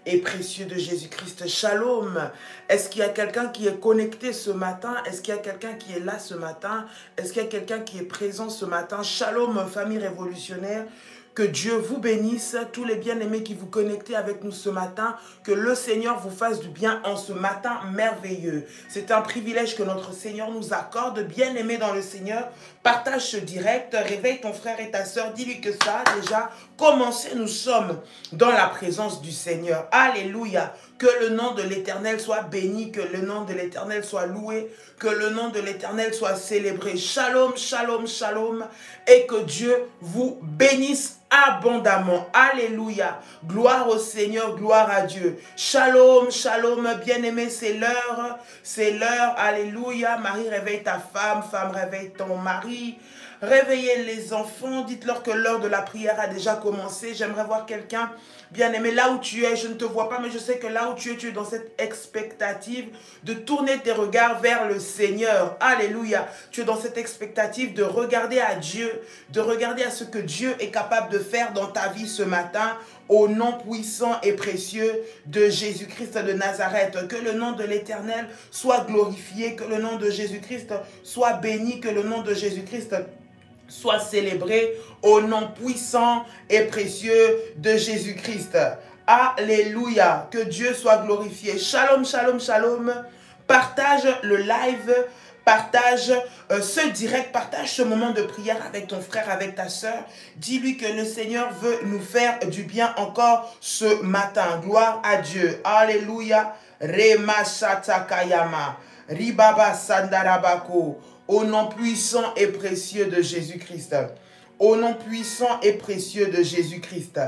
Et précieux de Jésus-Christ, shalom. Est-ce qu'il y a quelqu'un qui est connecté ce matin? Est-ce qu'il y a quelqu'un qui est là ce matin? Est-ce qu'il y a quelqu'un qui est présent ce matin? Shalom, famille révolutionnaire. Que Dieu vous bénisse, tous les bien-aimés qui vous connectez avec nous ce matin. Que le Seigneur vous fasse du bien en ce matin merveilleux. C'est un privilège que notre Seigneur nous accorde. Bien-aimés dans le Seigneur, partage ce direct, réveille ton frère et ta soeur, dis-lui que ça a déjà commencé. Nous sommes dans la présence du Seigneur. Alléluia. Que le nom de l'Éternel soit béni, que le nom de l'Éternel soit loué, que le nom de l'Éternel soit célébré. Shalom, shalom, shalom. Et que Dieu vous bénisse abondamment. Alléluia. Gloire au Seigneur, gloire à Dieu. Shalom, shalom, bien-aimé, c'est l'heure. C'est l'heure. Alléluia. Marie, réveille ta femme. Femme, réveille ton mari. Réveillez les enfants. Dites-leur que l'heure de la prière a déjà commencé. J'aimerais voir quelqu'un, bien-aimé, là où tu es. Je ne te vois pas, mais je sais que là où tu es dans cette expectative de tourner tes regards vers le Seigneur. Alléluia. Tu es dans cette expectative de regarder à Dieu, de regarder à ce que Dieu est capable de faire dans ta vie ce matin. Au nom puissant et précieux de Jésus-Christ de Nazareth. Que le nom de l'Éternel soit glorifié, que le nom de Jésus-Christ soit béni, que le nom de Jésus-Christ soit célébré au nom puissant et précieux de Jésus-Christ. Alléluia. Que Dieu soit glorifié. Shalom, shalom, shalom. Partage le live. Partage ce direct, partage ce moment de prière avec ton frère, avec ta soeur. Dis-lui que le Seigneur veut nous faire du bien encore ce matin. Gloire à Dieu. Alléluia. Rema Shatakayama. Ribaba Sandarabako. Au nom puissant et précieux de Jésus-Christ. Au nom puissant et précieux de Jésus-Christ.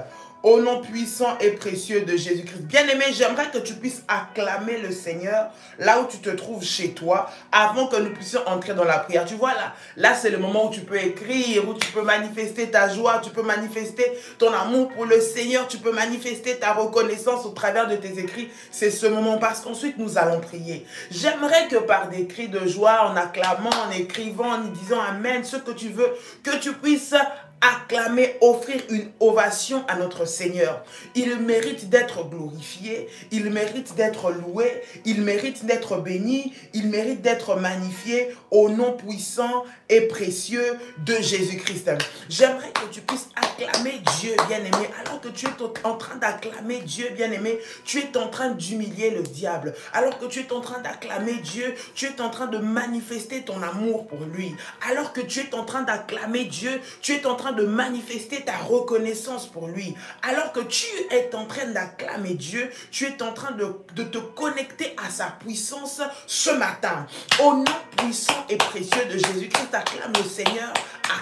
Au nom puissant et précieux de Jésus-Christ. Bien-aimé, j'aimerais que tu puisses acclamer le Seigneur là où tu te trouves chez toi avant que nous puissions entrer dans la prière. Tu vois là c'est le moment où tu peux écrire, où tu peux manifester ta joie, tu peux manifester ton amour pour le Seigneur, tu peux manifester ta reconnaissance au travers de tes écrits. C'est ce moment parce qu'ensuite nous allons prier. J'aimerais que par des cris de joie, en acclamant, en écrivant, en disant Amen, ce que tu veux, que tu puisses acclamer, offrir une ovation à notre Seigneur. Il mérite d'être glorifié, il mérite d'être loué, il mérite d'être béni, il mérite d'être magnifié au nom puissant et précieux de Jésus-Christ. J'aimerais que tu puisses acclamer Dieu, bien-aimé. Alors que tu es en train d'acclamer Dieu, bien-aimé, tu es en train d'humilier le diable. Alors que tu es en train d'acclamer Dieu, tu es en train de manifester ton amour pour lui. Alors que tu es en train d'acclamer Dieu, tu es en train de manifester ta reconnaissance pour lui. Alors que tu es en train d'acclamer Dieu, tu es en train de te connecter à sa puissance ce matin. Au nom puissant et précieux de Jésus-Christ, acclame le Seigneur,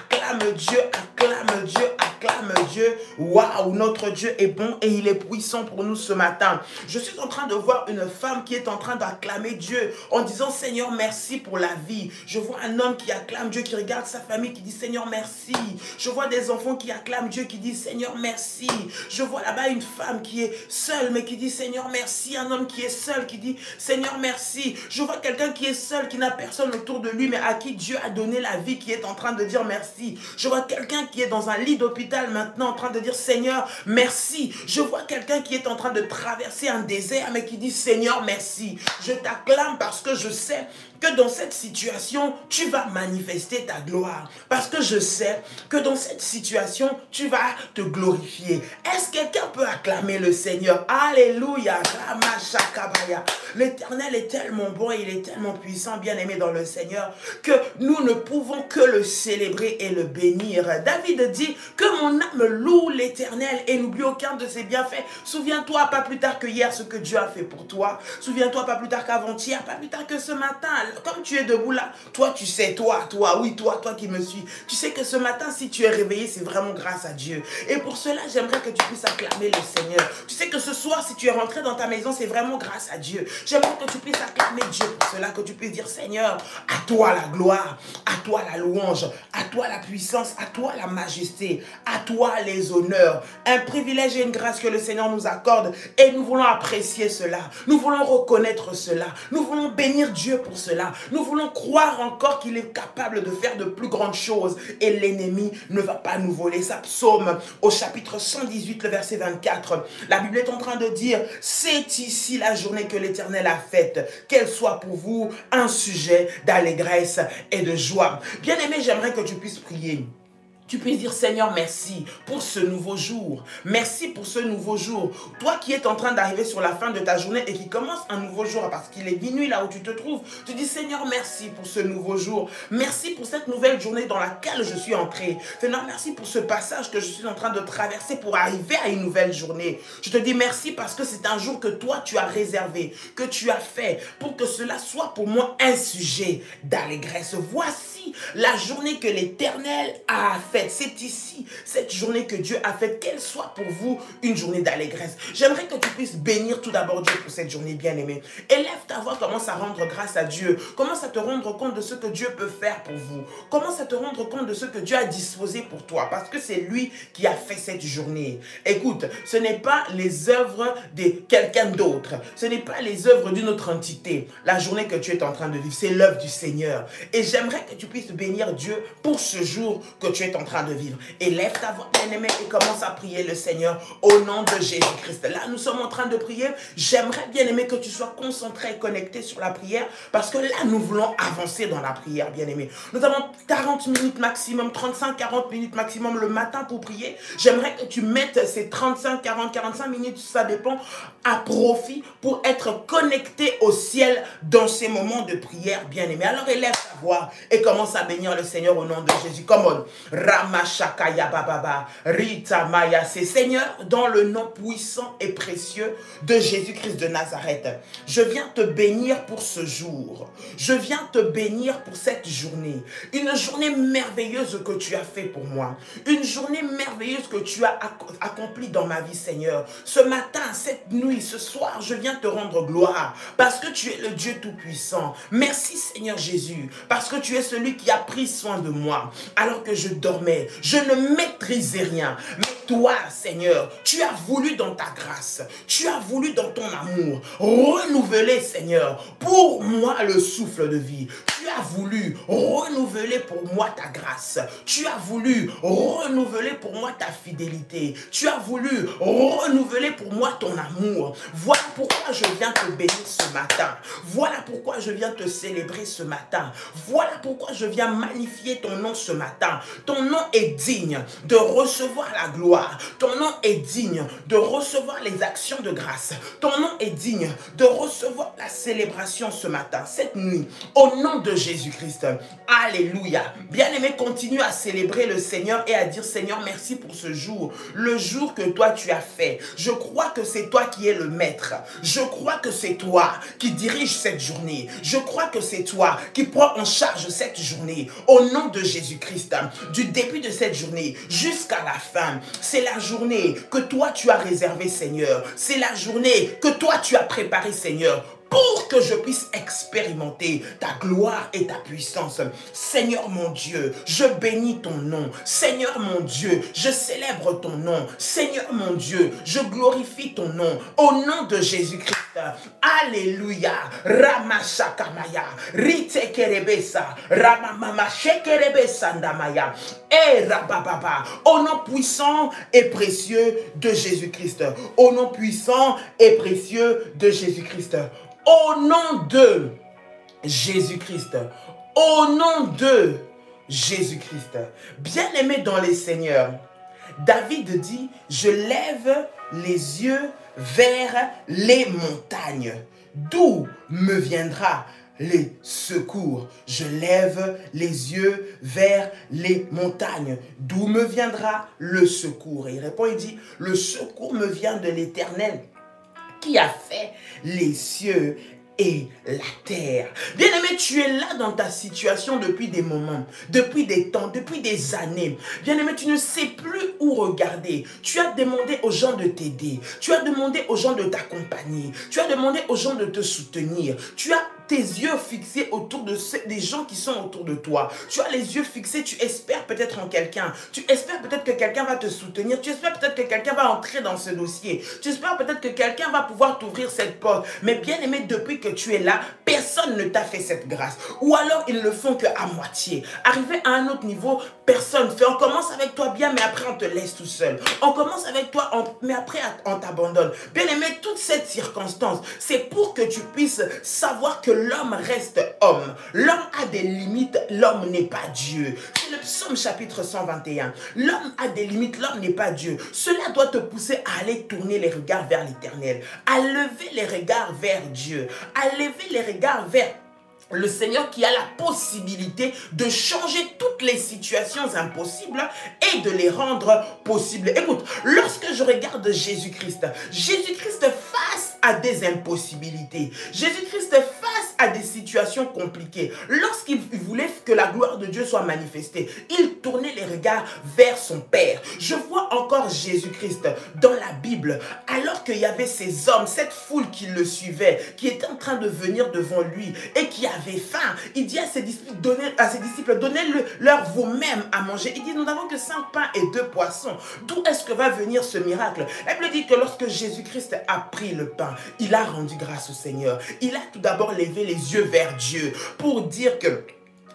acclame Dieu, acclame Dieu, acclame Dieu. Waouh, notre Dieu est bon et il est puissant pour nous ce matin. Je suis en train de voir une femme qui est en train d'acclamer Dieu en disant Seigneur, merci pour la vie. Je vois un homme qui acclame Dieu, qui regarde sa famille, qui dit Seigneur, merci. Je vois des enfants qui acclament Dieu, qui disent Seigneur, merci. Je vois là-bas une femme qui est seule, mais qui dit Seigneur, merci. Un homme qui est seul, qui dit Seigneur, merci. Je vois quelqu'un qui est seul, qui n'a personne autour de lui, mais à qui Dieu a donné la vie, qui est en train de dire merci. Je vois quelqu'un qui est dans un lit d'hôpital maintenant, en train de dire Seigneur, merci. Je vois quelqu'un qui est en train de traverser un désert, mais qui dit Seigneur, merci. Je t'acclame parce que je sais que dans cette situation, tu vas manifester ta gloire. Parce que je sais que dans cette situation, tu vas te glorifier. Est-ce que quelqu'un peut acclamer le Seigneur? Alléluia. L'Éternel est tellement bon et il est tellement puissant, bien-aimé dans le Seigneur, que nous ne pouvons que le célébrer et le bénir. David dit que mon âme loue l'Éternel et n'oublie aucun de ses bienfaits. Souviens-toi, pas plus tard que hier, ce que Dieu a fait pour toi. Souviens-toi, pas plus tard qu'avant-hier, pas plus tard que ce matin. Comme tu es debout là, toi tu sais, toi qui me suis, tu sais que ce matin, si tu es réveillé, c'est vraiment grâce à Dieu. Et pour cela, j'aimerais que tu puisses acclamer le Seigneur. Tu sais que ce soir, si tu es rentré dans ta maison, c'est vraiment grâce à Dieu. J'aimerais que tu puisses acclamer Dieu pour cela, que tu puisses dire Seigneur, à toi la gloire, à toi la louange, à toi la puissance, à toi la majesté, à toi les honneurs. Un privilège et une grâce que le Seigneur nous accorde et nous voulons apprécier cela. Nous voulons reconnaître cela. Nous voulons bénir Dieu pour cela. cela. Nous voulons croire encore qu'il est capable de faire de plus grandes choses et l'ennemi ne va pas nous voler. Ça, Psaume au chapitre 118, le verset 24. La Bible est en train de dire, c'est ici la journée que l'Éternel a faite, qu'elle soit pour vous un sujet d'allégresse et de joie. Bien-aimé, j'aimerais que tu puisses prier. Tu puisses dire, Seigneur, merci pour ce nouveau jour. Merci pour ce nouveau jour. Toi qui es en train d'arriver sur la fin de ta journée et qui commence un nouveau jour parce qu'il est minuit là où tu te trouves, tu dis, Seigneur, merci pour ce nouveau jour. Merci pour cette nouvelle journée dans laquelle je suis entré. Seigneur, merci pour ce passage que je suis en train de traverser pour arriver à une nouvelle journée. Je te dis merci parce que c'est un jour que toi, tu as réservé, que tu as fait pour que cela soit pour moi un sujet d'allégresse. Voici la journée que l'Éternel a faite. C'est ici, cette journée que Dieu a faite, qu'elle soit pour vous une journée d'allégresse. J'aimerais que tu puisses bénir tout d'abord Dieu pour cette journée bien-aimée. Élève ta voix, commence à rendre grâce à Dieu. Commence à te rendre compte de ce que Dieu peut faire pour vous. Commence à te rendre compte de ce que Dieu a disposé pour toi, parce que c'est lui qui a fait cette journée. Écoute, ce n'est pas les œuvres de quelqu'un d'autre. Ce n'est pas les œuvres d'une autre entité. La journée que tu es en train de vivre, c'est l'œuvre du Seigneur. Et j'aimerais que tu puisses bénir Dieu pour ce jour que tu es en train de vivre. Élève ta voix, bien-aimé, et commence à prier le Seigneur au nom de Jésus-Christ. Là, nous sommes en train de prier. J'aimerais, bien-aimé, que tu sois concentré et connecté sur la prière, parce que là, nous voulons avancer dans la prière, bien-aimé. Nous avons 40 minutes maximum, 35-40 minutes maximum le matin pour prier. J'aimerais que tu mettes ces 35, 40, 45 minutes, ça dépend, à profit pour être connecté au ciel dans ces moments de prière, bien-aimé. Alors, élève ta voix et commence à bénir le Seigneur au nom de Jésus. Come on. Ramashakaya bababa, Rita Maya, c'est Seigneur, dans le nom puissant et précieux de Jésus-Christ de Nazareth. Je viens te bénir pour ce jour. Je viens te bénir pour cette journée. Une journée merveilleuse que tu as fait pour moi. Une journée merveilleuse que tu as accomplie dans ma vie, Seigneur. Ce matin, cette nuit, ce soir, je viens te rendre gloire parce que tu es le Dieu Tout-Puissant. Merci, Seigneur Jésus, parce que tu es celui qui a pris soin de moi alors que je dormais. Je ne maîtrisais rien. Mais toi, Seigneur, tu as voulu dans ta grâce, tu as voulu dans ton amour renouveler, Seigneur, pour moi le souffle de vie. Tu as voulu renouveler pour moi ta grâce. Tu as voulu renouveler pour moi ta fidélité. Tu as voulu renouveler pour moi ton amour. Voilà pourquoi je viens te bénir ce matin. Voilà pourquoi je viens te célébrer ce matin. Voilà pourquoi je viens magnifier ton nom ce matin. Ton nom est digne de recevoir la gloire. Ton nom est digne de recevoir les actions de grâce. Ton nom est digne de recevoir la célébration ce matin, cette nuit, au nom de Jésus-Christ. Alléluia. Bien-aimé, continue à célébrer le Seigneur et à dire, Seigneur, merci pour ce jour, le jour que toi tu as fait. Je crois que c'est toi qui es le maître. Je crois que c'est toi qui dirige cette journée. Je crois que c'est toi qui prends en charge cette journée. Au nom de Jésus-Christ, du début de cette journée jusqu'à la fin, c'est la journée que toi tu as réservée, Seigneur. C'est la journée que toi tu as préparée, Seigneur, pour que je puisse expérimenter ta gloire et ta puissance. Seigneur mon Dieu, je bénis ton nom. Seigneur mon Dieu, je célèbre ton nom. Seigneur mon Dieu, je glorifie ton nom. Au nom de Jésus-Christ. Alléluia. Ramashakamaya. Ritekerebesa. Ramamama shekerebesa ndamaya. Et rabababa. Au nom puissant et précieux de Jésus-Christ. Au nom puissant et précieux de Jésus-Christ. Au nom de Jésus-Christ. Au nom de Jésus-Christ. Bien-aimé dans les Seigneurs, David dit, je lève les yeux vers les montagnes. D'où me viendra les secours? Je lève les yeux vers les montagnes. D'où me viendra le secours? Et il répond, il dit, le secours me vient de l'Éternel qui a fait les cieux et la terre. Bien-aimé, tu es là dans ta situation depuis des moments, depuis des temps, depuis des années. Bien-aimé, tu ne sais plus où regarder. Tu as demandé aux gens de t'aider. Tu as demandé aux gens de t'accompagner. Tu as demandé aux gens de te soutenir. Tu as tes yeux fixés autour de des gens qui sont autour de toi. Tu as les yeux fixés, tu espères peut-être en quelqu'un. Tu espères peut-être que quelqu'un va te soutenir. Tu espères peut-être que quelqu'un va entrer dans ce dossier. Tu espères peut-être que quelqu'un va pouvoir t'ouvrir cette porte. Mais bien aimé, depuis que tu es là, personne ne t'a fait cette grâce. Ou alors, ils ne le font qu'à moitié. Arrivé à un autre niveau, personne fait. On commence avec toi bien, mais après, on te laisse tout seul. On commence avec toi, mais après, on t'abandonne. Bien aimé, toute cette circonstance, c'est pour que tu puisses savoir que l'homme reste homme. L'homme a des limites, l'homme n'est pas Dieu. C'est le psaume chapitre 121. L'homme a des limites, l'homme n'est pas Dieu. Cela doit te pousser à aller tourner les regards vers l'Éternel, à lever les regards vers Dieu, à lever les regards vers le Seigneur qui a la possibilité de changer toutes les situations impossibles et de les rendre possibles. Écoute, lorsque je regarde Jésus-Christ, Jésus-Christ face à des impossibilités, Jésus-Christ face à des situations compliquées, lorsqu'il voulait que la gloire de Dieu soit manifestée, il tournait les regards vers son Père. Je vois encore Jésus-Christ dans la Bible, alors qu'il y avait ces hommes, cette foule qui le suivait, qui était en train de venir devant lui et qui avait faim. Il dit à ses disciples, donnez-leur vous-même à manger. Il dit, nous n'avons que 5 pains et 2 poissons. D'où est-ce que va venir ce miracle? La Bible dit que lorsque Jésus-Christ a pris le pain, il a rendu grâce au Seigneur. Il a tout d'abord levé les yeux vers Dieu pour dire que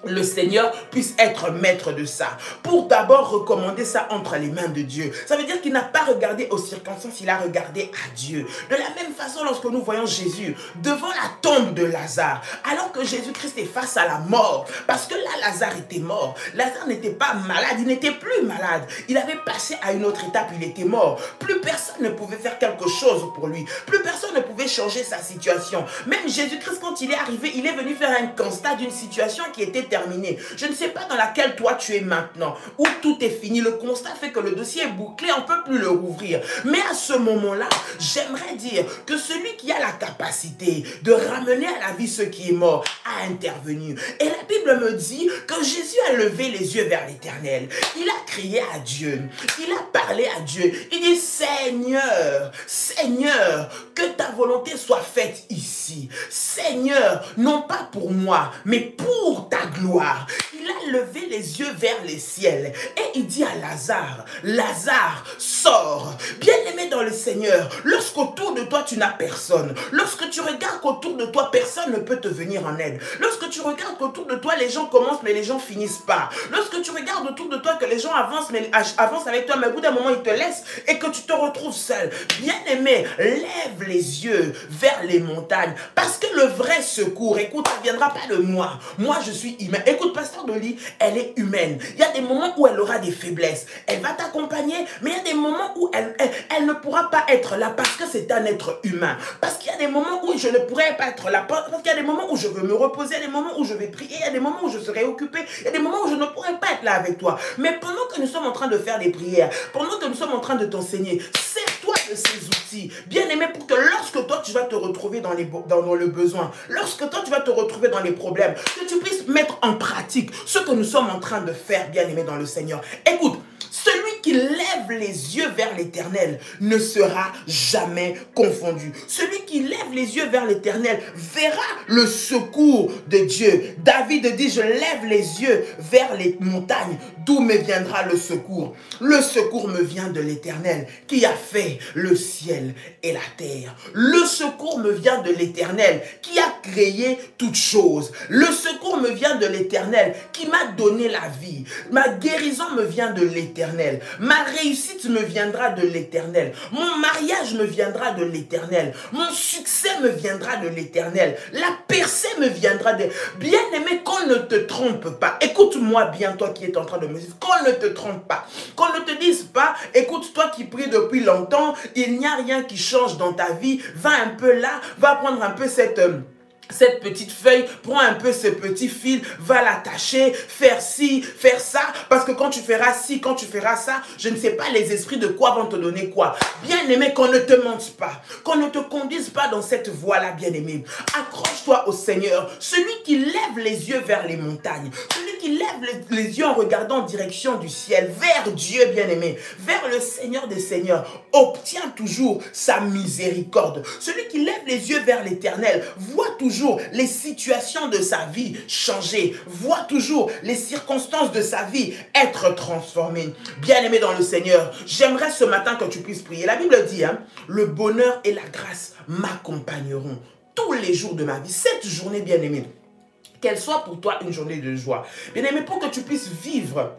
le Seigneur puisse être maître de ça, pour d'abord recommander ça entre les mains de Dieu. Ça veut dire qu'il n'a pas regardé aux circonstances, il a regardé à Dieu. De la même façon, lorsque nous voyons Jésus devant la tombe de Lazare, alors que Jésus-Christ est face à la mort, parce que là, Lazare était mort. Lazare n'était pas malade, il n'était plus malade. Il avait passé à une autre étape, il était mort. Plus personne ne pouvait faire quelque chose pour lui. Plus personne ne pouvait changer sa situation. Même Jésus-Christ, quand il est arrivé, il est venu faire un constat d'une situation qui était terminé. Je ne sais pas dans laquelle toi tu es maintenant, où tout est fini. Le constat fait que le dossier est bouclé, on ne peut plus le rouvrir. Mais à ce moment-là, j'aimerais dire que celui qui a la capacité de ramener à la vie ce qui est mort a intervenu. Et la Bible me dit que Jésus a levé les yeux vers l'Éternel. Il a crié à Dieu. Il a parlé à Dieu. Il dit, Seigneur, Seigneur, que ta volonté soit faite ici. Seigneur, non pas pour moi, mais pour ta gloire. Il a levé les yeux vers les ciels et il dit à Lazare, Lazare, sors. Bien-aimé dans le Seigneur, lorsqu'autour de toi tu n'as personne, lorsque tu regardes qu'autour de toi personne ne peut te venir en aide, lorsque tu regardes qu'autour de toi les gens commencent mais les gens finissent pas, lorsque tu regardes autour de toi que les gens avancent mais avancent avec toi mais au bout d'un moment ils te laissent et que tu te retrouves seul, bien-aimé, lève les yeux vers les montagnes parce que le vrai secours, écoute, ça ne viendra pas de moi. Moi je suis humain. Écoute, pasteur Dolly, elle est humaine. Il y a des moments où elle aura des faiblesses. Elle va t'accompagner, mais il y a des moments où elle ne pourra pas être là parce que c'est un être humain. Parce qu'il y a des moments où je ne pourrai pas être là. Parce qu'il y a des moments où je veux me reposer, il y a des moments où je vais prier, il y a des moments où je serai occupé, il y a des moments où je ne pourrai pas être là avec toi. Mais pendant que nous sommes en train de faire des prières, pendant que nous sommes en train de t'enseigner, sers-toi de ces outils, bien aimé, pour que lorsque toi tu vas te retrouver dans le besoin, lorsque toi tu vas te retrouver dans les problèmes, que tu puisses mettre en pratique ce que nous sommes en train de faire, bien aimé dans le Seigneur. Écoute, celui qui lève les yeux vers l'Éternel ne sera jamais confondu. Celui qui lève les yeux vers l'Éternel verra le secours de Dieu. David dit, je lève les yeux vers les montagnes, d'où me viendra le secours. Le secours me vient de l'Éternel qui a fait le ciel et la terre. Le secours me vient de l'Éternel qui a créé toutes choses. Le secours me vient de l'Éternel qui m'a donné la vie. Ma guérison me vient de l'Éternel. Ma réussite me viendra de l'Éternel. Mon mariage me viendra de l'Éternel. Mon succès me viendra de l'Éternel. La percée me viendra de... Bien-aimé, qu'on ne te trompe pas. Écoute-moi bien, toi qui es en train de me dire, qu'on ne te trompe pas. Qu'on ne te dise pas, écoute, toi qui pries depuis longtemps, il n'y a rien qui change dans ta vie. Va un peu là, va prendre un peu cette petite feuille, prends un peu ce petit fil, va l'attacher, faire ci, faire ça, parce que quand tu feras ci, quand tu feras ça, je ne sais pas les esprits de quoi vont te donner quoi. Bien-aimé, qu'on ne te mente pas, qu'on ne te conduise pas dans cette voie-là, bien-aimé. Accroche-toi au Seigneur, celui qui lève les yeux vers les montagnes, celui qui lève les yeux en regardant en direction du ciel, vers Dieu, bien-aimé, vers le Seigneur des Seigneurs, obtient toujours sa miséricorde. Celui qui lève les yeux vers l'Éternel voit toujours les situations de sa vie changer, voit toujours les circonstances de sa vie être transformées. Bien-aimé dans le Seigneur, j'aimerais ce matin que tu puisses prier. La Bible dit, le bonheur et la grâce m'accompagneront tous les jours de ma vie. Cette journée, bien-aimé, qu'elle soit pour toi une journée de joie. Bien-aimé, pour que tu puisses vivre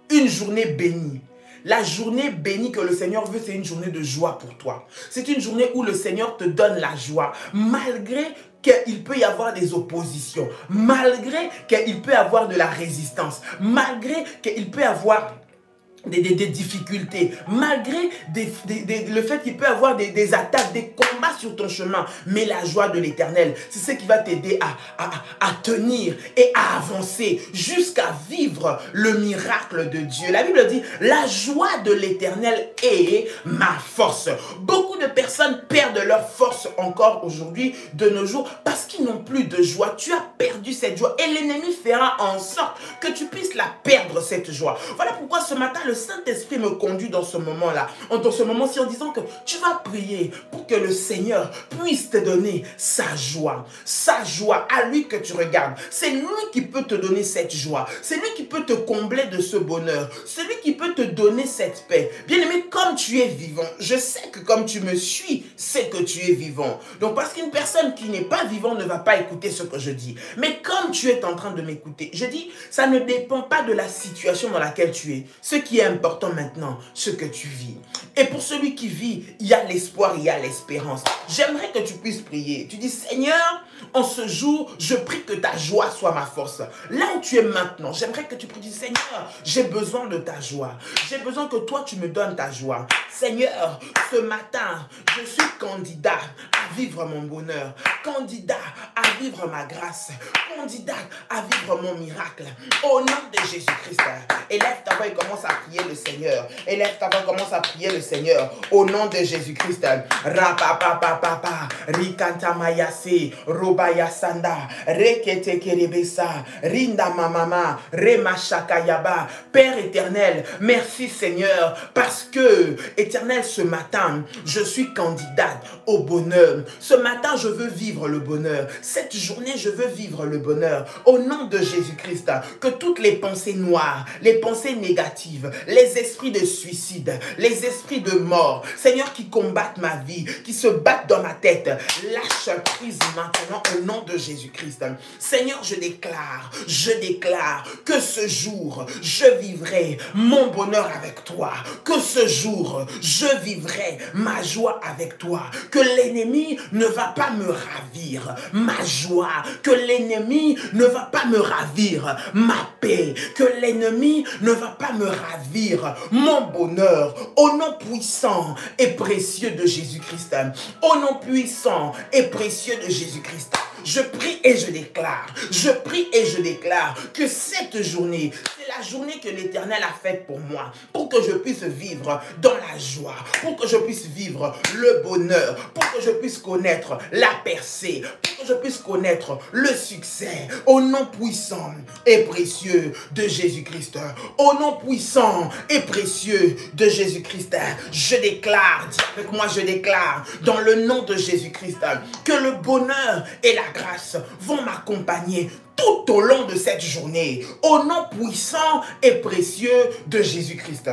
une journée bénie. La journée bénie que le Seigneur veut, c'est une journée de joie pour toi. C'est une journée où le Seigneur te donne la joie, malgré qu'il peut y avoir des oppositions, malgré qu'il peut y avoir de la résistance, malgré qu'il peut y avoir des difficultés, malgré le fait qu'il peut y avoir des attaques, des combats sur ton chemin. Mais la joie de l'Éternel, c'est ce qui va t'aider à tenir et à avancer jusqu'à vivre le miracle de Dieu. La Bible dit, la joie de l'Éternel est ma force. Beaucoup de personnes perdent leur force encore aujourd'hui, de nos jours, parce qu'ils n'ont plus de joie. Tu as perdu cette joie et l'ennemi fera en sorte que tu puisses la perdre, cette joie. Voilà pourquoi ce matin, le Saint-Esprit me conduit dans ce moment-là, dans ce moment-ci, en disant que tu vas prier pour que le Seigneur puisse te donner sa joie à lui que tu regardes. C'est lui qui peut te donner cette joie, c'est lui qui peut te combler de ce bonheur, c'est lui qui peut te donner cette paix. Bien-aimé, comme tu es vivant, je sais que comme tu me suis, c'est que tu es vivant. Donc parce qu'une personne qui n'est pas vivante ne va pas écouter ce que je dis. Mais comme tu es en train de m'écouter, je dis, ça ne dépend pas de la situation dans laquelle tu es. Ce qui est important maintenant, ce que tu vis. Et pour celui qui vit, il y a l'espoir, il y a l'espérance. J'aimerais que tu puisses prier. Tu dis, Seigneur, en ce jour, je prie que ta joie soit ma force. Là où tu es maintenant, j'aimerais que tu pries, Seigneur, j'ai besoin de ta joie. J'ai besoin que toi, tu me donnes ta joie. Seigneur, ce matin, je suis candidat à vivre mon bonheur, candidat à vivre ma grâce, candidat à vivre mon miracle. Au nom de Jésus-Christ, élève ta voix et commence à prier le Seigneur. Élève ta voix et commence à prier le Seigneur. Au nom de Jésus-Christ. Rapapapapapa, rikanta mayase, robaya sanda, rekete kerebesa, rinda mamama, remashakayaba. Père éternel, merci Seigneur, parce que, éternel, ce matin, je suis candidate au bonheur. Ce matin, je veux vivre le bonheur. Cette journée, je veux vivre le bonheur. Au nom de Jésus-Christ, que toutes les pensées noires, les pensées négatives, les esprits de suicide, les esprits de mort, Seigneur, qui combattent ma vie, qui se battent dans ma tête, lâche prise maintenant au nom de Jésus-Christ. Seigneur, je déclare que ce jour, je vivrai mon bonheur avec toi, que ce jour, je vivrai ma joie avec toi, que l'ennemi ne va pas me ravir ma joie, que l'ennemi ne va pas me ravir ma paix, que l'ennemi ne va pas me ravir mon bonheur, au nom puissant et précieux de Jésus-Christ. Au nom puissant et précieux de Jésus-Christ. Je prie et je déclare que cette journée, c'est la journée que l'Éternel a faite pour moi, pour que je puisse vivre dans la joie, pour que je puisse vivre le bonheur, pour que je puisse connaître la percée, pour que je puisse connaître le succès, au nom puissant et précieux de Jésus-Christ. Au nom puissant et précieux de Jésus-Christ, je déclare, dis avec moi, je déclare, dans le nom de Jésus-Christ, que le bonheur et la grâce vont m'accompagner tout au long de cette journée, au nom puissant et précieux de Jésus-Christ.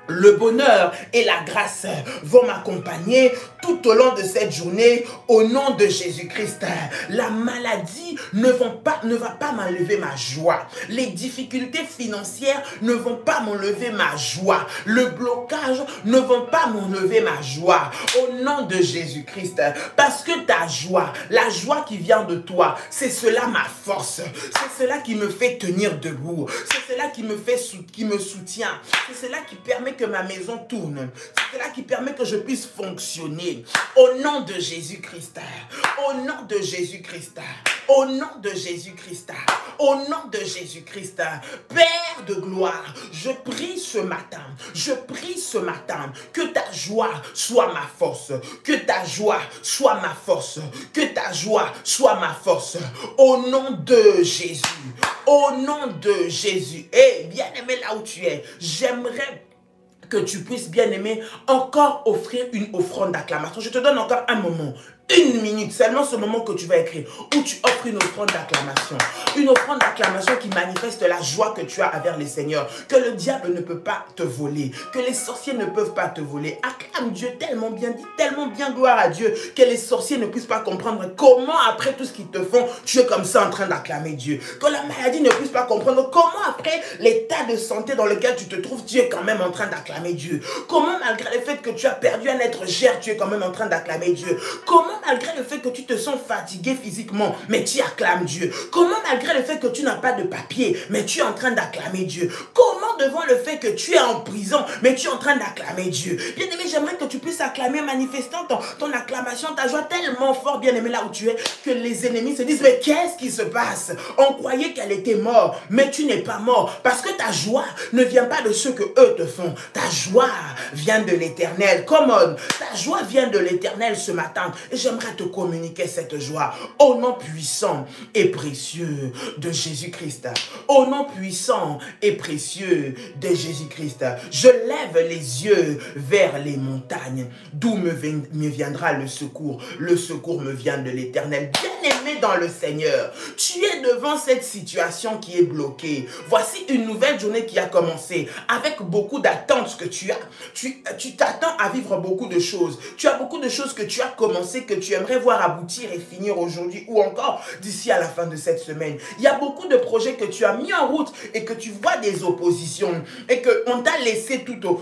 Le bonheur et la grâce vont m'accompagner tout au long de cette journée au nom de Jésus-Christ. La maladie ne va pas m'enlever ma joie. Les difficultés financières ne vont pas m'enlever ma joie. Le blocage ne vont pas m'enlever ma joie au nom de Jésus-Christ. Parce que ta joie, la joie qui vient de toi, c'est cela ma force. C'est cela qui me fait tenir debout. C'est cela qui me soutient. C'est cela qui permet que ma maison tourne. C'est cela qui permet que je puisse fonctionner. Au nom de Jésus-Christ. Au nom de Jésus-Christ. Au nom de Jésus-Christ. Au nom de Jésus-Christ. Père de gloire, je prie ce matin que ta joie soit ma force. Que ta joie soit ma force. Que ta joie soit ma force. Au nom de Jésus. Au nom de Jésus. Et bien aimé là où tu es, j'aimerais que tu puisses, bien aimé, encore offrir une offrande d'acclamation. Je te donne encore un moment. 1 minute, seulement ce moment que tu vas écrire, où tu offres une offrande d'acclamation. Une offrande d'acclamation qui manifeste la joie que tu as envers les seigneurs, que le diable ne peut pas te voler, que les sorciers ne peuvent pas te voler. Acclame Dieu tellement bien, dis tellement bien gloire à Dieu, que les sorciers ne puissent pas comprendre comment après tout ce qu'ils te font, tu es comme ça en train d'acclamer Dieu. Que la maladie ne puisse pas comprendre comment après l'état de santé dans lequel tu te trouves, tu es quand même en train d'acclamer Dieu. Comment malgré le fait que tu as perdu un être cher, tu es quand même en train d'acclamer Dieu. Comment malgré le fait que tu te sens fatigué physiquement, mais tu acclames Dieu. Comment malgré le fait que tu n'as pas de papier, mais tu es en train d'acclamer Dieu. Comment devant le fait que tu es en prison, mais tu es en train d'acclamer Dieu. Bien-aimé, j'aimerais que tu puisses acclamer, manifestant ton acclamation, ta joie tellement fort, bien-aimé, là où tu es, que les ennemis se disent, mais qu'est-ce qui se passe? On croyait qu'elle était morte, mais tu n'es pas mort, parce que ta joie ne vient pas de ce que eux te font. Ta joie vient de l'Éternel. Commode, ta joie vient de l'Éternel ce matin. Et j'aimerais te communiquer cette joie au nom puissant et précieux de Jésus-Christ. Au nom puissant et précieux de Jésus-Christ. Je lève les yeux vers les montagnes, d'où me viendra le secours. Le secours me vient de l'Éternel. Bien-aimé dans le Seigneur, tu es devant cette situation qui est bloquée. Voici une nouvelle journée qui a commencé avec beaucoup d'attentes que tu as. Tu t'attends à vivre beaucoup de choses. Tu as beaucoup de choses que tu as commencé, que tu aimerais voir aboutir et finir aujourd'hui ou encore d'ici à la fin de cette semaine. Il y a beaucoup de projets que tu as mis en route et que tu vois des oppositions et qu'on t'a laissé tout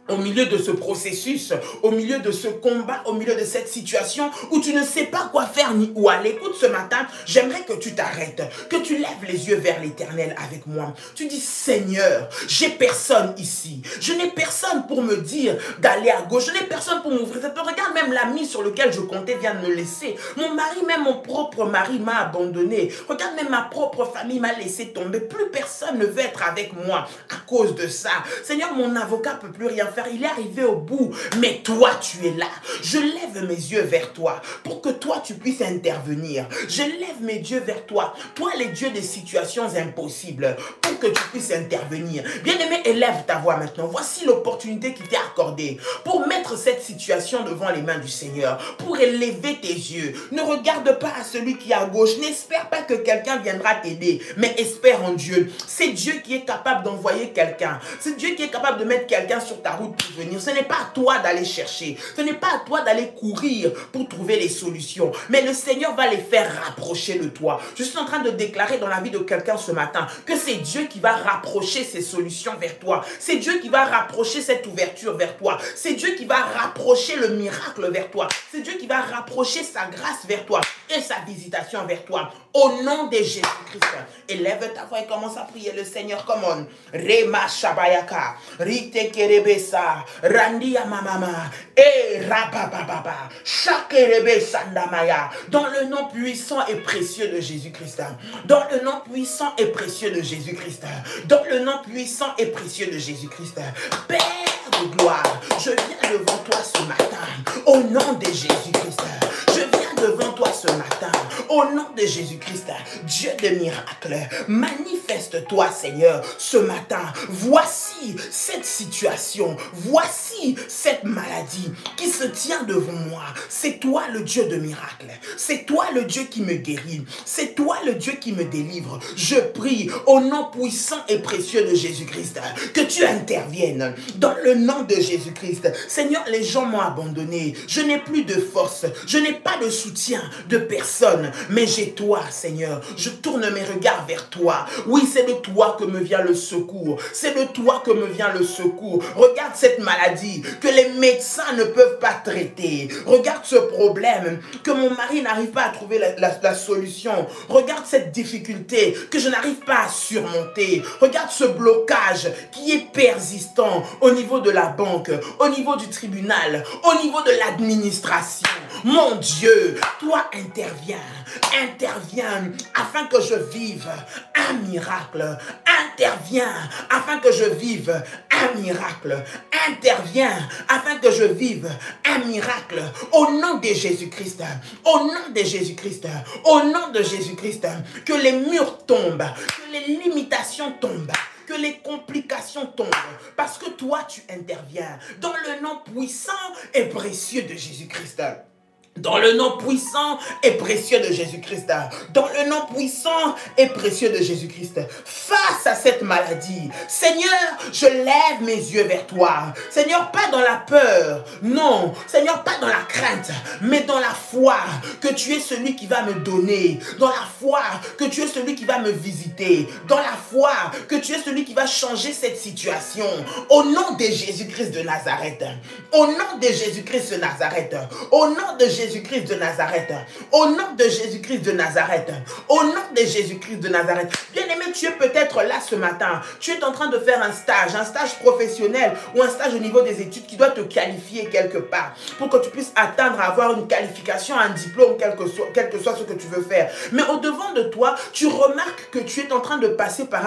au milieu de ce processus, au milieu de ce combat, au milieu de cette situation où tu ne sais pas quoi faire ni où aller. Écoute, ce matin, j'aimerais que tu t'arrêtes, que tu lèves les yeux vers l'Éternel avec moi. Tu dis, Seigneur, j'ai personne ici. Je n'ai personne pour me dire d'aller à gauche. Je n'ai personne pour m'ouvrir. Regarde, même l'ami sur lequel je comptais vient de me laisser. Mon mari, même mon propre mari m'a abandonné. Regarde, même ma propre famille m'a laissé tomber. Plus personne ne veut être avec moi à cause de ça. Seigneur, mon avocat ne peut plus rien faire. Il est arrivé au bout, mais toi tu es là. Je lève mes yeux vers toi pour que toi tu puisses intervenir. Je lève mes yeux vers toi, toi les dieux des situations impossibles, pour que tu puisses intervenir. Bien-aimé, élève ta voix maintenant. Voici l'opportunité qui t'est accordée pour mettre cette situation devant les mains du Seigneur, pour élever tes yeux. Ne regarde pas à celui qui est à gauche, n'espère pas que quelqu'un viendra t'aider, mais espère en Dieu. C'est Dieu qui est capable d'envoyer quelqu'un. C'est Dieu qui est capable de mettre quelqu'un sur ta route pour venir. Ce n'est pas à toi d'aller chercher. Ce n'est pas à toi d'aller courir pour trouver les solutions. Mais le Seigneur va les faire rapprocher de toi. Je suis en train de déclarer dans la vie de quelqu'un ce matin que c'est Dieu qui va rapprocher ces solutions vers toi. C'est Dieu qui va rapprocher cette ouverture vers toi. C'est Dieu qui va rapprocher le miracle vers toi. C'est Dieu qui va rapprocher sa grâce vers toi et sa visitation vers toi. Au nom de Jésus-Christ, élève ta voix et commence à prier le Seigneur. Come on. Rema Shabayaka, Rite Kerebesa, Randia Mamama, et Rapapapapa, Shakerebe Sandamaya, dans le nom puissant et précieux de Jésus-Christ. Dans le nom puissant et précieux de Jésus-Christ. Dans le nom puissant et précieux de Jésus-Christ. Père de gloire, je viens devant toi ce matin, au nom de Jésus-Christ. Je viens devant toi ce matin, au nom de Jésus-Christ, Dieu de miracles, manifeste-toi, Seigneur, ce matin. Voici cette situation, voici cette maladie qui se tient devant moi. C'est toi le Dieu de miracles, c'est toi le Dieu qui me guérit, c'est toi le Dieu qui me délivre. Je prie au nom puissant et précieux de Jésus-Christ que tu interviennes dans le nom de Jésus-Christ. Seigneur, les gens m'ont abandonné, je n'ai plus de force, je n'ai pas de soutien de personne, mais j'ai toi, Seigneur. Je tourne mes regards vers toi. Oui, c'est de toi que me vient le secours. C'est de toi que me vient le secours. Regarde cette maladie que les médecins ne peuvent pas traiter. Regarde ce problème que mon mari n'arrive pas à trouver la solution. Regarde cette difficulté que je n'arrive pas à surmonter. Regarde ce blocage qui est persistant au niveau de la banque, au niveau du tribunal, au niveau de l'administration. Mon Dieu, toi interviens, interviens afin que je vive un miracle. Interviens afin que je vive un miracle. Interviens afin que je vive un miracle. Au nom de Jésus-Christ, au nom de Jésus-Christ, au nom de Jésus-Christ, que les murs tombent, que les limitations tombent, que les complications tombent, parce que toi tu interviens dans le nom puissant et précieux de Jésus-Christ. Dans le nom puissant et précieux de Jésus-Christ. Dans le nom puissant et précieux de Jésus-Christ. Face à cette maladie, Seigneur, je lève mes yeux vers toi. Seigneur, pas dans la peur. Non. Seigneur, pas dans la crainte. Mais dans la foi que tu es celui qui va me donner. Dans la foi que tu es celui qui va me visiter. Dans la foi que tu es celui qui va changer cette situation. Au nom de Jésus-Christ de Nazareth. Au nom de Jésus-Christ de Nazareth. Au nom de Jésus-Christ de Nazareth. Au nom de Jésus-Christ de Nazareth. Au nom de Jésus-Christ de Nazareth. Bien-aimé, tu es peut-être là ce matin. Tu es en train de faire un stage professionnel ou un stage au niveau des études qui doit te qualifier quelque part pour que tu puisses atteindre à avoir une qualification, un diplôme, quel que soit ce que tu veux faire. Mais au-devant de toi, tu remarques que tu es en train de passer par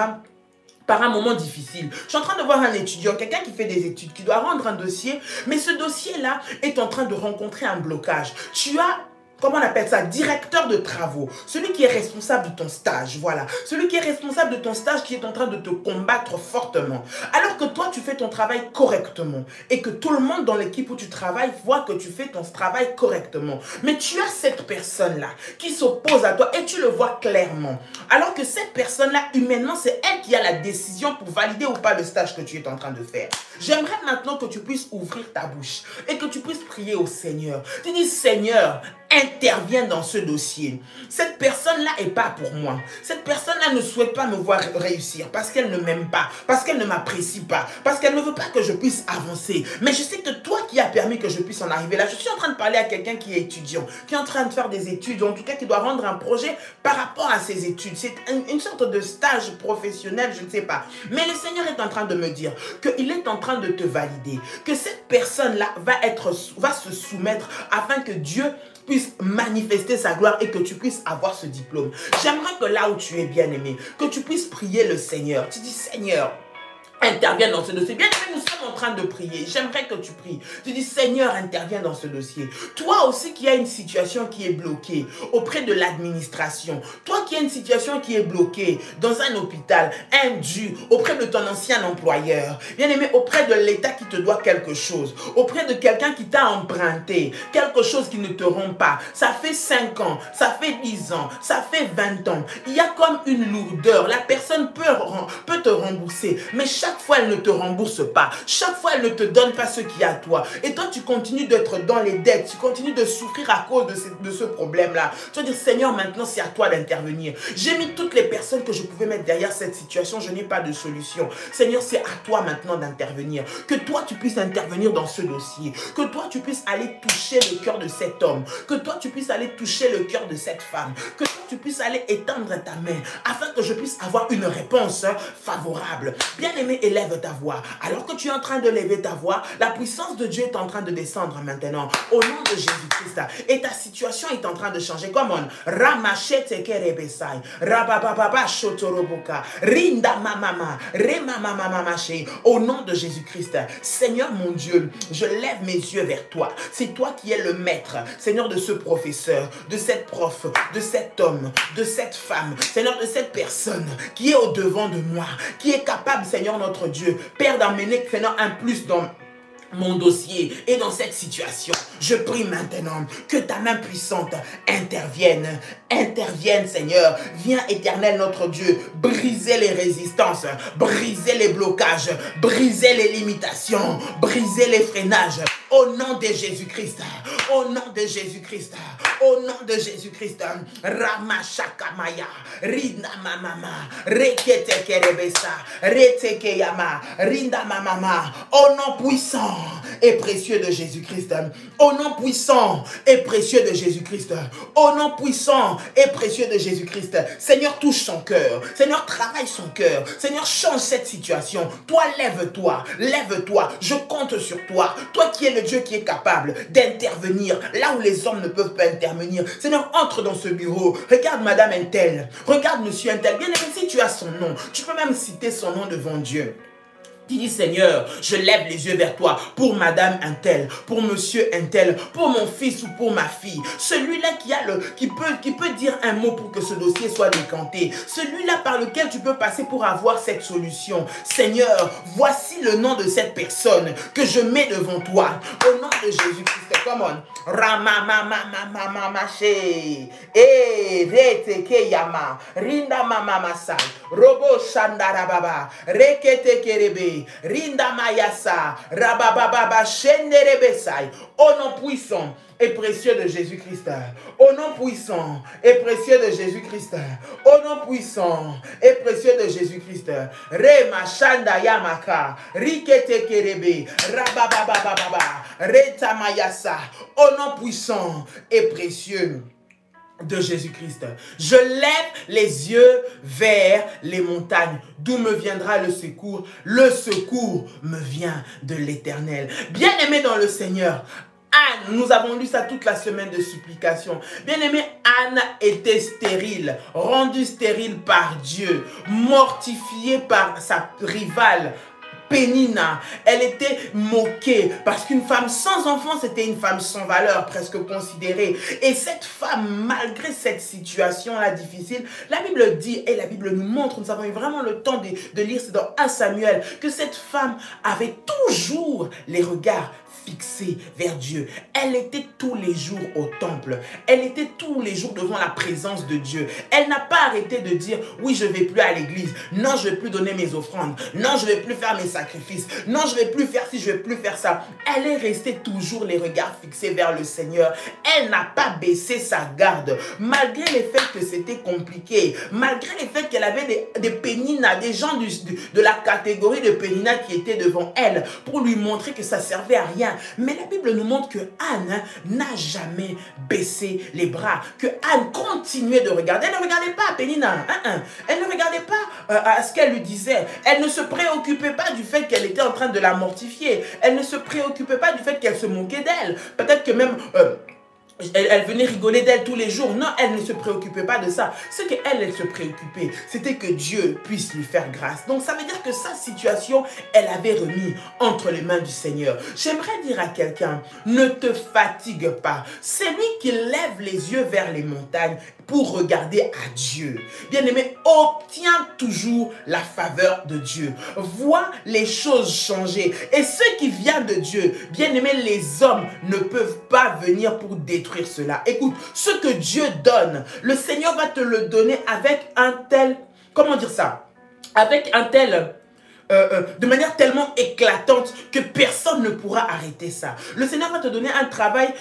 un moment difficile. Je suis en train de voir un étudiant, quelqu'un qui fait des études, qui doit rendre un dossier, mais ce dossier-là est en train de rencontrer un blocage. Tu as, comment on appelle ça, directeur de travaux, celui qui est responsable de ton stage, voilà. Celui qui est responsable de ton stage qui est en train de te combattre fortement. Alors que toi, tu fais ton travail correctement et que tout le monde dans l'équipe où tu travailles voit que tu fais ton travail correctement. Mais tu as cette personne-là qui s'oppose à toi et tu le vois clairement. Alors que cette personne-là, humainement, c'est elle qui a la décision pour valider ou pas le stage que tu es en train de faire. J'aimerais maintenant que tu puisses ouvrir ta bouche et que tu puisses prier au Seigneur. Tu dis, Seigneur, interviens dans ce dossier. Cette personne-là n'est pas pour moi. Cette personne-là ne souhaite pas me voir réussir parce qu'elle ne m'aime pas, parce qu'elle ne m'apprécie pas, parce qu'elle ne veut pas que je puisse avancer. Mais je sais que toi qui as permis que je puisse en arriver là, je suis en train de parler à quelqu'un qui est étudiant, qui est en train de faire des études, ou en tout cas qui doit rendre un projet par rapport à ses études. C'est une sorte de stage professionnel, je ne sais pas. Mais le Seigneur est en train de me dire qu'il est en train de te valider, que cette personne-là va se soumettre afin que Dieu puisse manifester sa gloire et que tu puisses avoir ce diplôme. J'aimerais que là où tu es bien-aimé, que tu puisses prier le Seigneur. Tu dis, Seigneur, interviens dans ce dossier. Bien aimé, nous sommes en train de prier. J'aimerais que tu pries. Tu dis, Seigneur, interviens dans ce dossier. Toi aussi qui as une situation qui est bloquée auprès de l'administration. Toi qui as une situation qui est bloquée dans un hôpital, indu, auprès de ton ancien employeur. Bien aimé, auprès de l'État qui te doit quelque chose. Auprès de quelqu'un qui t'a emprunté. Quelque chose qui ne te rend pas. Ça fait 5 ans, ça fait 10 ans, ça fait 20 ans. Il y a comme une lourdeur. La personne peut te rembourser. Mais chaque fois, elle ne te rembourse pas. Chaque fois, elle ne te donne pas ce qu'il y a à toi. Et toi, tu continues d'être dans les dettes. Tu continues de souffrir à cause de ce problème-là. Tu vas dire, Seigneur, maintenant, c'est à toi d'intervenir. J'ai mis toutes les personnes que je pouvais mettre derrière cette situation. Je n'ai pas de solution. Seigneur, c'est à toi maintenant d'intervenir. Que toi, tu puisses intervenir dans ce dossier. Que toi, tu puisses aller toucher le cœur de cet homme. Que toi, tu puisses aller toucher le cœur de cette femme. Que toi, tu puisses aller étendre ta main afin que je puisse avoir une réponse favorable. Bien-aimé, élève ta voix. Alors que tu es en train de lever ta voix, la puissance de Dieu est en train de descendre maintenant. Au nom de Jésus-Christ. Et ta situation est en train de changer. Come on. Ramachete kerebesai. Rabababa shotoroboka. Rinda mamama. Remamamamamashe. Au nom de Jésus-Christ. Seigneur mon Dieu, je lève mes yeux vers toi. C'est toi qui es le maître. Seigneur, de ce professeur, de cette prof, de cet homme, de cette femme. Seigneur, de cette personne qui est au devant de moi, qui est capable, Seigneur notre Dieu, Père, d'amener, Seigneur, un plus dans mon dossier et dans cette situation. Je prie maintenant que ta main puissante intervienne. Intervienne, Seigneur. Viens, Éternel, notre Dieu, briser les résistances, briser les blocages, briser les limitations, briser les freinages. Au nom de Jésus-Christ, au nom de Jésus-Christ, au nom de Jésus-Christ, Ramashakamaya, Rinda Mamama, Rekete Kerebesa, Reteke Yama, Rinda Mamama, au nom puissant et précieux de Jésus-Christ, au nom puissant et précieux de Jésus-Christ, au nom puissant et précieux de Jésus-Christ. Seigneur, touche son cœur. Seigneur, travaille son cœur. Seigneur, change cette situation. Toi, lève-toi. Lève-toi. Je compte sur toi. Toi qui es le Dieu qui est capable d'intervenir là où les hommes ne peuvent pas intervenir. Seigneur, entre dans ce bureau. Regarde Madame Intel. Regarde Monsieur Intel. Bien aimé, si tu as son nom, tu peux même citer son nom devant Dieu. Tu dis, Seigneur, je lève les yeux vers toi pour madame untel, pour monsieur untel, pour mon fils ou pour ma fille. Celui-là qui peut dire un mot pour que ce dossier soit décanté. Celui-là par lequel tu peux passer pour avoir cette solution. Seigneur, voici le nom de cette personne que je mets devant toi. Au nom de Jésus-Christ, come on. Ramamamamamamache. Reteke yama. Rinda mamamasai. Robo shandarababa. Rekete kerebe. Rinda mayasa. Rabababa shenderebesai. Au nom puissant et précieux de Jésus-Christ. Au nom puissant et précieux de Jésus-Christ. Au nom puissant et précieux de Jésus-Christ. Rema shanda yamaka. Rikete kerebe. Rabababa. Reta mayasa. Au nom puissant et précieux de Jésus-Christ. Je lève les yeux vers les montagnes. D'où me viendra le secours? Le secours me vient de l'Éternel. Bien-aimé dans le Seigneur, Anne, nous avons lu ça toute la semaine de supplication. Bien-aimé, Anne était stérile, rendue stérile par Dieu, mortifiée par sa rivale, Pénina. Elle était moquée parce qu'une femme sans enfant, c'était une femme sans valeur, presque considérée. Et cette femme, malgré cette situation-là difficile, la Bible dit, et la Bible nous montre, nous avons eu vraiment le temps de lire, c'est dans 1 Samuel, que cette femme avait toujours les regards fixée vers Dieu. Elle était tous les jours au temple. Elle était tous les jours devant la présence de Dieu. Elle n'a pas arrêté de dire, oui, je ne vais plus à l'église. Non, je ne vais plus donner mes offrandes. Non, je ne vais plus faire mes sacrifices. Non, je ne vais plus faire ci, je ne vais plus faire ça. Elle est restée toujours les regards fixés vers le Seigneur. Elle n'a pas baissé sa garde. Malgré le fait que c'était compliqué, malgré le fait qu'elle avait des Péninas, des gens de la catégorie de Pénina qui étaient devant elle pour lui montrer que ça ne servait à rien. Mais la Bible nous montre que Anne n'a jamais baissé les bras, que Anne continuait de regarder. Elle ne regardait pas à Pénina, elle ne regardait pas à ce qu'elle lui disait. Elle ne se préoccupait pas du fait qu'elle était en train de la mortifier. Elle ne se préoccupait pas du fait qu'elle se moquait d'elle. Peut-être que même elle venait rigoler d'elle tous les jours. Non, elle ne se préoccupait pas de ça. Ce qu'elle se préoccupait, c'était que Dieu puisse lui faire grâce. Donc ça veut dire que sa situation, elle avait remis entre les mains du Seigneur. J'aimerais dire à quelqu'un, ne te fatigue pas. C'est lui qui lève les yeux vers les montagnes pour regarder à Dieu. Bien-aimé, obtiens toujours la faveur de Dieu. Vois les choses changer. Et ce qui vient de Dieu, bien-aimé, les hommes ne peuvent pas venir pour détruire cela. Écoute, ce que Dieu donne, le Seigneur va te le donner avec un tel, comment dire ça? Avec un tel... de manière tellement éclatante que personne ne pourra arrêter ça. Le Seigneur va te donner un travail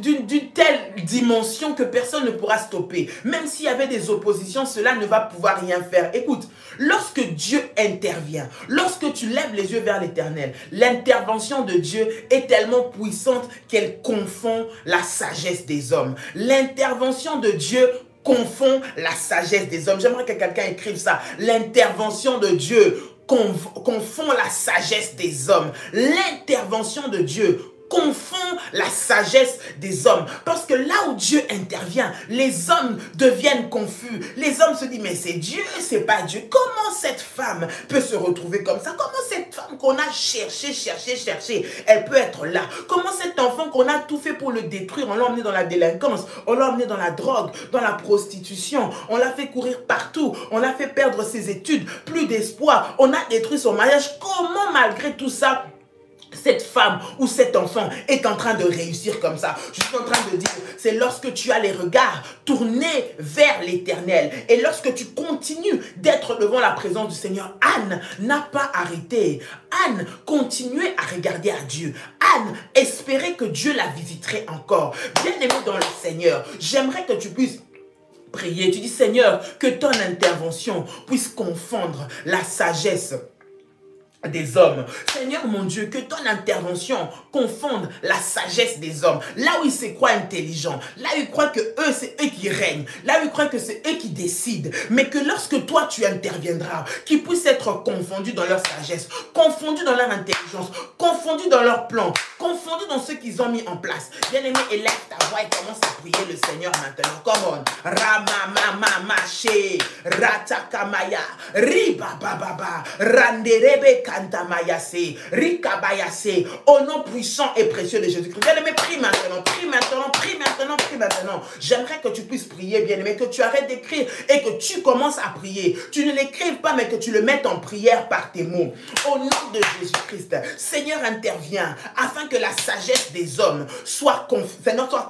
d'une telle dimension que personne ne pourra stopper. Même s'il y avait des oppositions, cela ne va pouvoir rien faire. Écoute, lorsque Dieu intervient, lorsque tu lèves les yeux vers l'Éternel, l'intervention de Dieu est tellement puissante qu'elle confond la sagesse des hommes. L'intervention de Dieu confond la sagesse des hommes. J'aimerais que quelqu'un écrive ça. L'intervention de Dieu confond la sagesse des hommes. L'intervention de Dieu confond la sagesse des hommes. Parce que là où Dieu intervient, les hommes deviennent confus. Les hommes se disent, mais c'est Dieu, c'est pas Dieu. Comment cette femme peut se retrouver comme ça? Comment cette femme qu'on a cherché, elle peut être là? Comment cet enfant qu'on a tout fait pour le détruire, on l'a emmené dans la délinquance, on l'a emmené dans la drogue, dans la prostitution, on l'a fait courir partout, on l'a fait perdre ses études, plus d'espoir, on a détruit son mariage. Comment malgré tout ça, cette femme ou cet enfant est en train de réussir comme ça? Je suis en train de dire, c'est lorsque tu as les regards tournés vers l'Éternel et lorsque tu continues d'être devant la présence du Seigneur. Anne n'a pas arrêté. Anne continuait à regarder à Dieu. Anne espérait que Dieu la visiterait encore. Bien-aimé dans le Seigneur, j'aimerais que tu puisses prier. Tu dis, Seigneur, que ton intervention puisse confondre la sagesse des hommes. Seigneur mon Dieu, que ton intervention confonde la sagesse des hommes. Là où ils se croient intelligents, là où ils croient que eux, c'est eux qui règnent, là où ils croient que c'est eux qui décident, mais que lorsque toi tu interviendras, qu'ils puissent être confondus dans leur sagesse, confondus dans leur intelligence, confondus dans leur plan, confondus dans ce qu'ils ont mis en place. Bien-aimé, élève ta voix et commence à prier le Seigneur maintenant. Come on. Ramamamamashe, Ratakamaya, Ribababa, Randerebe Kantamayase, Rikabayase, au nom puissant et précieux de Jésus-Christ. Bien-aimé, prie maintenant, prie maintenant, prie maintenant, prie maintenant. J'aimerais que tu puisses prier, bien-aimé, que tu arrêtes d'écrire et que tu commences à prier. Tu ne l'écrives pas, mais que tu le mettes en prière par tes mots. Au nom de Jésus-Christ, Seigneur, intervient afin que la sagesse des hommes soit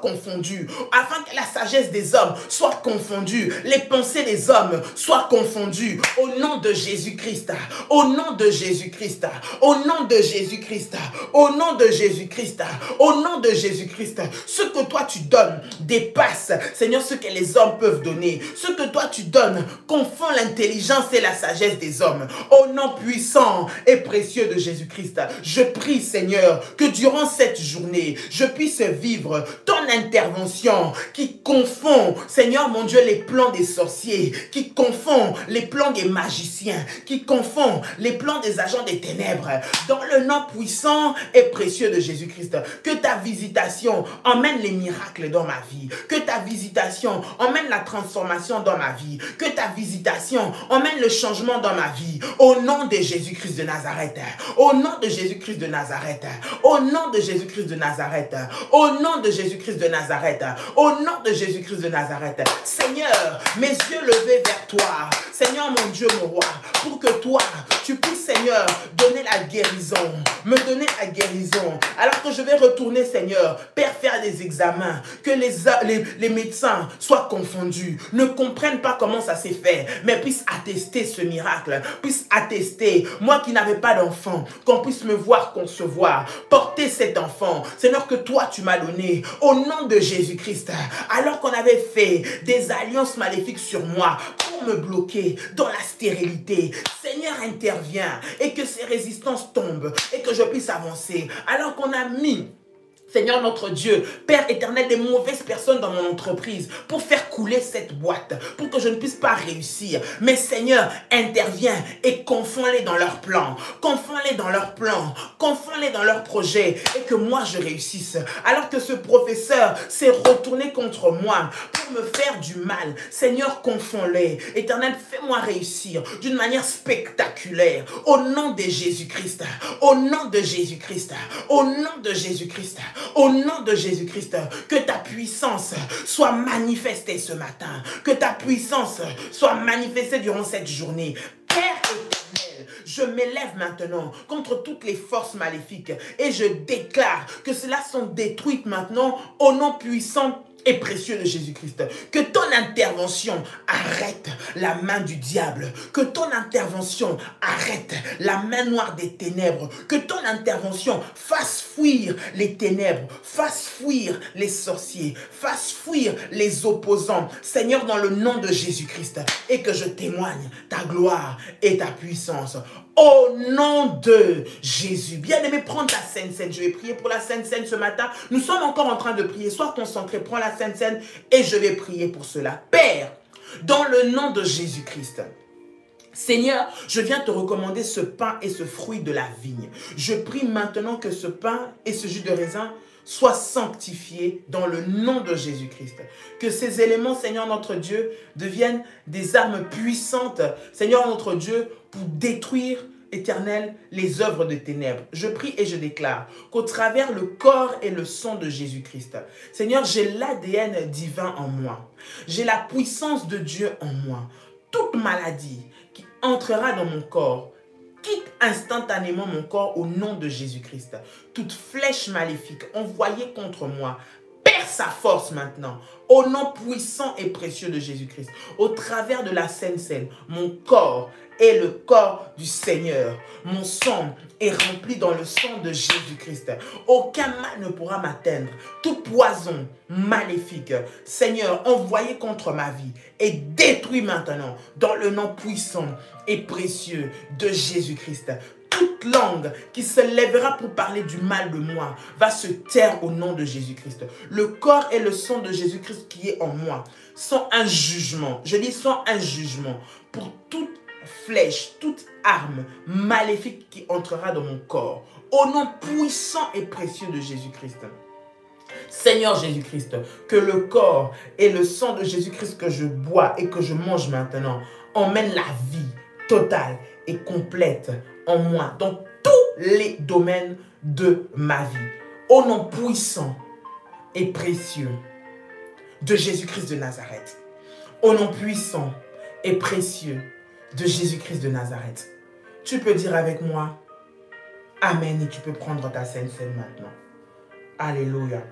confondue, afin que la sagesse des hommes soit confondue, les pensées des hommes soient confondues. Au nom de Jésus-Christ, au nom de Jésus-Christ, au nom de Jésus-Christ, au nom de Jésus-Christ, au nom de Jésus-Christ, ce que toi tu donnes dépasse, Seigneur, ce que les hommes peuvent donner. Ce que toi tu donnes confond l'intelligence et la sagesse des hommes. Au nom puissant et précieux de Jésus-Christ, je prie, Seigneur, que durant cette journée, je puisse vivre ton intervention qui confond, Seigneur mon Dieu, les plans des sorciers, qui confond les plans des magiciens, qui confond les plans des agents des ténèbres. Dans le nom puissant et précieux de Jésus-Christ, que ta visitation emmène les miracles dans ma vie, que ta visitation emmène la transformation dans ma vie, que ta visitation emmène le changement dans ma vie. Au nom de Jésus-Christ de Nazareth, au nom de Jésus-Christ de Nazareth, au nom de Jésus-Christ de Nazareth, au nom de Jésus-Christ de Nazareth, au nom de Jésus-Christ de Nazareth. Seigneur, mes yeux levés vers toi, Seigneur mon Dieu, mon roi, pour que toi, tu puisses, Seigneur, donner la guérison, me donner la guérison, alors que je vais retourner, Seigneur, Père, faire des examens, que les médecins soient confondus, ne comprennent pas comment ça s'est fait, mais puissent attester ce miracle, puissent attester, moi qui n'avais pas d'enfant, qu'on puisse me voir concevoir, porter cet enfant, Seigneur, que toi tu m'as donné, au nom de Jésus-Christ, alors qu'on avait fait des alliances maléfiques sur moi, pour me bloquer dans la stérilité. Seigneur, intervient et que ces résistances tombent et que je puisse avancer, alors qu'on a mis, Seigneur notre Dieu, Père éternel, des mauvaises personnes dans mon entreprise pour faire couler cette boîte, pour que je ne puisse pas réussir. Mais Seigneur, interviens et confonds-les dans leurs plans, confonds-les dans leurs plans, confonds-les dans leurs projets et que moi je réussisse. Alors que ce professeur s'est retourné contre moi pour me faire du mal, Seigneur, confonds-les. Éternel, fais-moi réussir d'une manière spectaculaire. Au nom de Jésus-Christ, au nom de Jésus-Christ, au nom de Jésus-Christ. Au nom de Jésus-Christ, que ta puissance soit manifestée ce matin. Que ta puissance soit manifestée durant cette journée. Père éternel, je m'élève maintenant contre toutes les forces maléfiques et je déclare que cela sont détruites maintenant au nom puissant et précieux de Jésus-Christ. Que ton intervention arrête la main du diable. Que ton intervention arrête la main noire des ténèbres. Que ton intervention fasse fuir les ténèbres, fasse fuir les sorciers, fasse fuir les opposants. Seigneur, dans le nom de Jésus-Christ, et que je témoigne ta gloire et ta puissance. Au nom de Jésus. Bien-aimé, prends ta Sainte Seine. Je vais prier pour la Sainte Seine ce matin. Nous sommes encore en train de prier. Sois concentré. Prends la Sainte Seine et je vais prier pour cela. Père, dans le nom de Jésus-Christ, Seigneur, je viens te recommander ce pain et ce fruit de la vigne. Je prie maintenant que ce pain et ce jus de raisin soient sanctifiés dans le nom de Jésus-Christ. Que ces éléments, Seigneur notre Dieu, deviennent des armes puissantes, Seigneur notre Dieu, pour détruire, Éternel, les œuvres de ténèbres. Je prie et je déclare qu'au travers le corps et le sang de Jésus-Christ, Seigneur, j'ai l'ADN divin en moi. J'ai la puissance de Dieu en moi. Toute maladie qui entrera dans mon corps, quitte instantanément mon corps au nom de Jésus-Christ. Toute flèche maléfique envoyée contre moi, perd sa force maintenant. Au nom puissant et précieux de Jésus-Christ. Au travers de la Sainte Seine, mon corps est le corps du Seigneur. Mon sang est rempli dans le sang de Jésus-Christ. Aucun mal ne pourra m'atteindre. Tout poison maléfique, Seigneur, envoyé contre ma vie, est détruit maintenant dans le nom puissant et précieux de Jésus-Christ. Toute langue qui se lèvera pour parler du mal de moi va se taire au nom de Jésus-Christ. Le corps et le sang de Jésus-Christ qui est en moi sont un jugement. Je dis sont un jugement pour toute flèche, toute arme maléfique qui entrera dans mon corps. Au nom puissant et précieux de Jésus-Christ. Seigneur Jésus-Christ, que le corps et le sang de Jésus-Christ que je bois et que je mange maintenant emmène la vie totale et complète en moi, dans tous les domaines de ma vie. Au nom puissant et précieux de Jésus-Christ de Nazareth. Au nom puissant et précieux de Jésus-Christ de Nazareth. Tu peux dire avec moi Amen et tu peux prendre ta Sainte Seine maintenant. Alléluia.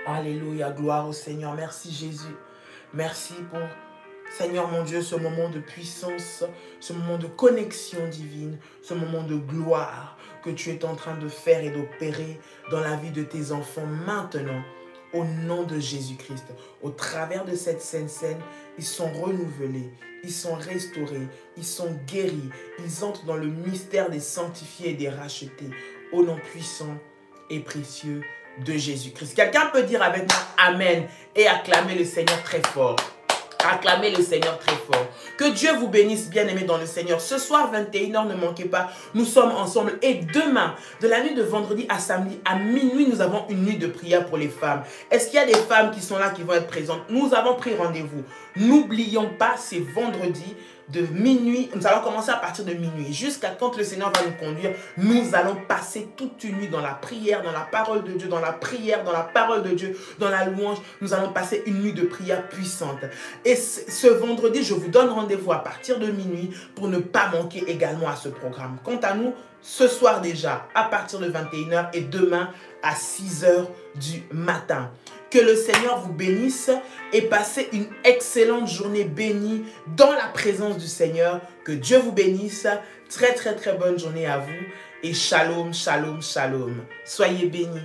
Alléluia. Gloire au Seigneur. Merci Jésus. Merci pour, Seigneur mon Dieu, ce moment de puissance, ce moment de connexion divine, ce moment de gloire que tu es en train de faire et d'opérer dans la vie de tes enfants maintenant. Au nom de Jésus-Christ, au travers de cette Sainte Seine, ils sont renouvelés, ils sont restaurés, ils sont guéris, ils entrent dans le mystère des sanctifiés et des rachetés, au nom puissant et précieux de Jésus-Christ. Quelqu'un peut dire avec moi Amen et acclamer le Seigneur très fort. Acclamez le Seigneur très fort. Que Dieu vous bénisse, bien-aimés dans le Seigneur. Ce soir, 21 h, ne manquez pas, nous sommes ensemble. Et demain, de la nuit de vendredi à samedi, à minuit, nous avons une nuit de prière pour les femmes. Est-ce qu'il y a des femmes qui sont là, qui vont être présentes? Nous avons pris rendez-vous. N'oublions pas, c'est vendredi de minuit. Nous allons commencer à partir de minuit. Jusqu'à quand le Seigneur va nous conduire, nous allons passer toute une nuit dans la prière, dans la parole de Dieu, dans la prière, dans la parole de Dieu, dans la louange. Nous allons passer une nuit de prière puissante. Et ce vendredi, je vous donne rendez-vous à partir de minuit pour ne pas manquer également à ce programme. Quant à nous, ce soir déjà, à partir de 21 h et demain à 6 h du matin. Que le Seigneur vous bénisse et passez une excellente journée bénie dans la présence du Seigneur. Que Dieu vous bénisse. Très, très, très bonne journée à vous. Et shalom, shalom, shalom. Soyez bénis.